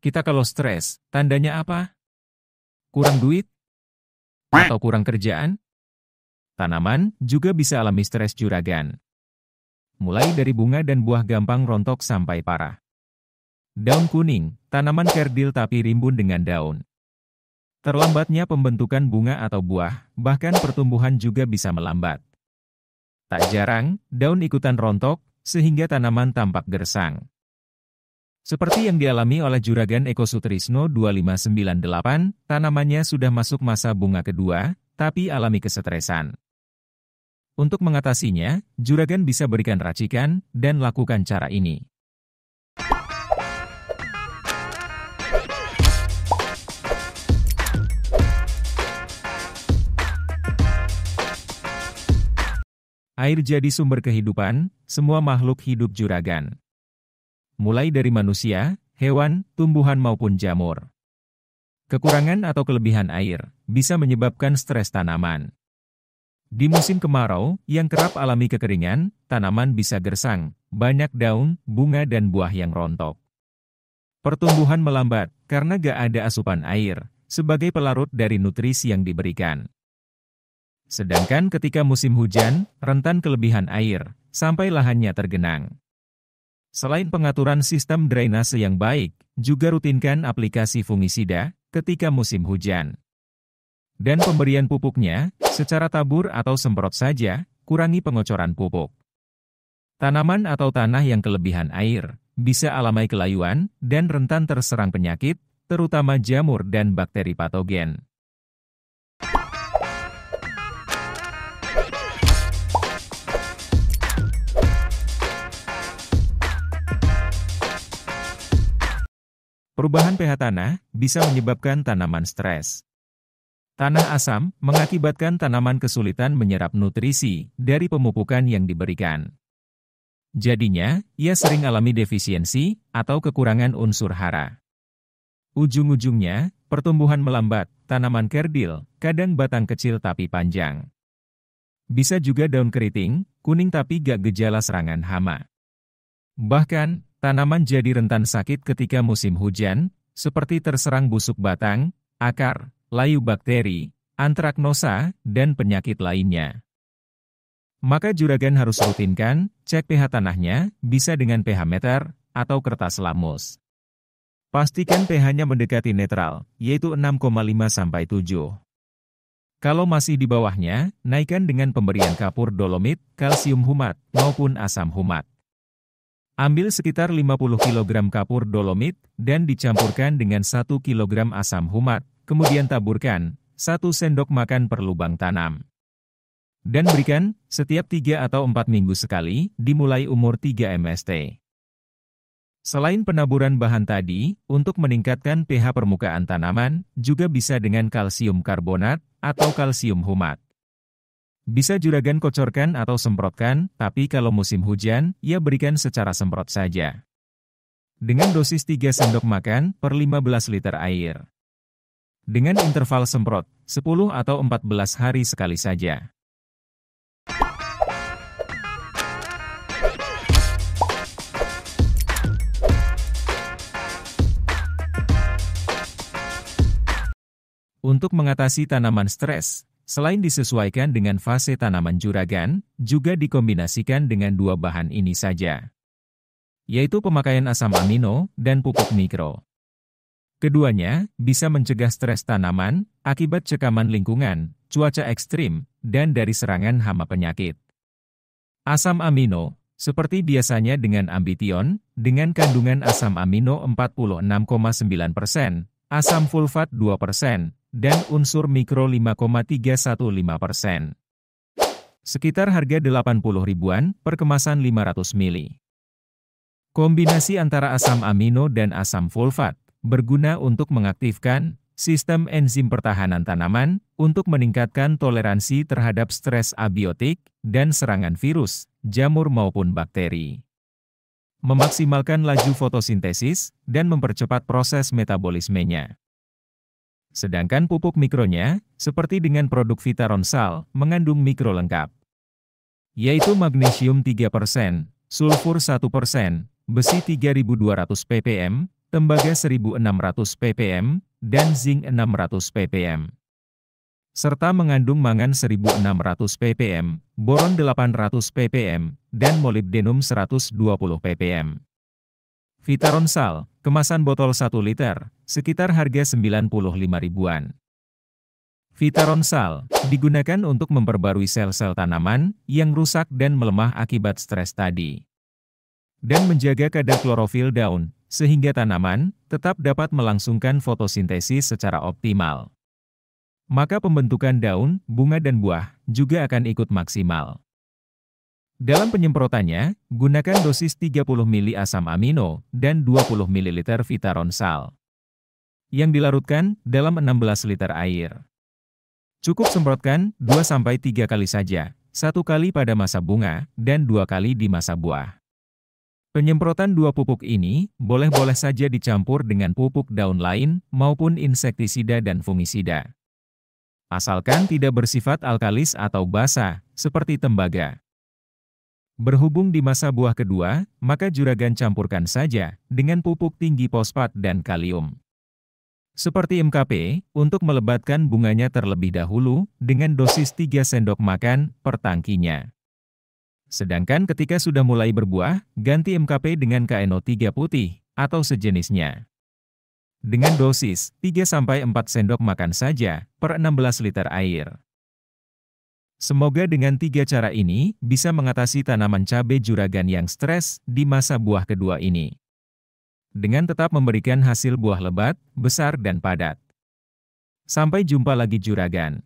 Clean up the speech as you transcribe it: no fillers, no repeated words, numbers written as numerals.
Kita kalau stres, tandanya apa? Kurang duit? Atau kurang kerjaan? Tanaman juga bisa alami stres juragan. Mulai dari bunga dan buah gampang rontok sampai parah. Daun kuning, tanaman kerdil tapi rimbun dengan daun. Terlambatnya pembentukan bunga atau buah, bahkan pertumbuhan juga bisa melambat. Tak jarang, daun ikutan rontok, sehingga tanaman tampak gersang. Seperti yang dialami oleh Juragan Eko Sutrisno 2598, tanamannya sudah masuk masa bunga kedua, tapi alami kesetresan. Untuk mengatasinya, Juragan bisa berikan racikan dan lakukan cara ini. Air jadi sumber kehidupan, semua makhluk hidup juragan. Mulai dari manusia, hewan, tumbuhan maupun jamur. Kekurangan atau kelebihan air bisa menyebabkan stres tanaman. Di musim kemarau, yang kerap alami kekeringan, tanaman bisa gersang, banyak daun, bunga dan buah yang rontok. Pertumbuhan melambat karena gak ada asupan air, sebagai pelarut dari nutrisi yang diberikan. Sedangkan ketika musim hujan, rentan kelebihan air, sampai lahannya tergenang. Selain pengaturan sistem drainase yang baik, juga rutinkan aplikasi fungisida ketika musim hujan. Dan pemberian pupuknya, secara tabur atau semprot saja, kurangi pengocoran pupuk. Tanaman atau tanah yang kelebihan air, bisa alami kelayuan dan rentan terserang penyakit, terutama jamur dan bakteri patogen. Perubahan pH tanah bisa menyebabkan tanaman stres. Tanah asam mengakibatkan tanaman kesulitan menyerap nutrisi dari pemupukan yang diberikan. Jadinya, ia sering alami defisiensi atau kekurangan unsur hara. Ujung-ujungnya, pertumbuhan melambat, tanaman kerdil, kadang batang kecil tapi panjang. Bisa juga daun keriting, kuning tapi gak gejala serangan hama. Bahkan, tanaman jadi rentan sakit ketika musim hujan, seperti terserang busuk batang, akar, layu bakteri, antraknosa, dan penyakit lainnya. Maka juragan harus rutinkan, cek pH tanahnya, bisa dengan pH meter, atau kertas lamus. Pastikan pH-nya mendekati netral, yaitu 6,5–7. Kalau masih di bawahnya, naikkan dengan pemberian kapur dolomit, kalsium humat, maupun asam humat. Ambil sekitar 50 kg kapur dolomit dan dicampurkan dengan 1 kg asam humat, kemudian taburkan 1 sendok makan per lubang tanam. Dan berikan setiap 3 atau 4 minggu sekali, dimulai umur 3 MST. Selain penaburan bahan tadi, untuk meningkatkan pH permukaan tanaman, juga bisa dengan kalsium karbonat atau kalsium humat. Bisa juragan kocorkan atau semprotkan, tapi kalau musim hujan, ya berikan secara semprot saja. Dengan dosis 3 sendok makan per 15 liter air. Dengan interval semprot, 10 atau 14 hari sekali saja. Untuk mengatasi tanaman stres, selain disesuaikan dengan fase tanaman juragan, juga dikombinasikan dengan 2 bahan ini saja, yaitu pemakaian asam amino dan pupuk mikro. Keduanya bisa mencegah stres tanaman akibat cekaman lingkungan, cuaca ekstrim, dan dari serangan hama penyakit. Asam amino, seperti biasanya dengan Ambition, dengan kandungan asam amino 46,9%, asam fulfat 2%, dan unsur mikro 5,315%. Sekitar harga 80 ribuan per kemasan 500 ml. Kombinasi antara asam amino dan asam fulfat berguna untuk mengaktifkan sistem enzim pertahanan tanaman untuk meningkatkan toleransi terhadap stres abiotik dan serangan virus, jamur maupun bakteri. Memaksimalkan laju fotosintesis dan mempercepat proses metabolismenya. Sedangkan pupuk mikronya, seperti dengan produk Vitaronsal, mengandung mikro lengkap, yaitu magnesium 3%, sulfur 1%, besi 3200 ppm, tembaga 1600 ppm, dan zinc 600 ppm. Serta mengandung mangan 1600 ppm, boron 800 ppm, dan molibdenum 120 ppm. Vitaronsal, kemasan botol 1 liter, sekitar harga 95 ribuan. Vitaronsal digunakan untuk memperbarui sel-sel tanaman yang rusak dan melemah akibat stres tadi. Dan menjaga kadar klorofil daun, sehingga tanaman tetap dapat melangsungkan fotosintesis secara optimal. Maka pembentukan daun, bunga dan buah juga akan ikut maksimal. Dalam penyemprotannya, gunakan dosis 30 ml asam amino dan 20 ml Vitaronsal yang dilarutkan dalam 16 liter air. Cukup semprotkan 2-3 kali saja, 1 kali pada masa bunga dan 2 kali di masa buah. Penyemprotan 2 pupuk ini boleh-boleh saja dicampur dengan pupuk daun lain maupun insektisida dan fungisida. Asalkan tidak bersifat alkalis atau basa, seperti tembaga. Berhubung di masa buah kedua, maka juragan campurkan saja dengan pupuk tinggi fosfat dan kalium. Seperti MKP, untuk melebatkan bunganya terlebih dahulu dengan dosis 3 sendok makan per tangkinya. Sedangkan ketika sudah mulai berbuah, ganti MKP dengan KNO3 putih atau sejenisnya. Dengan dosis 3-4 sendok makan saja per 16 liter air. Semoga dengan 3 cara ini bisa mengatasi tanaman cabai juragan yang stres di masa buah kedua ini. Dengan tetap memberikan hasil buah lebat, besar dan padat. Sampai jumpa lagi juragan.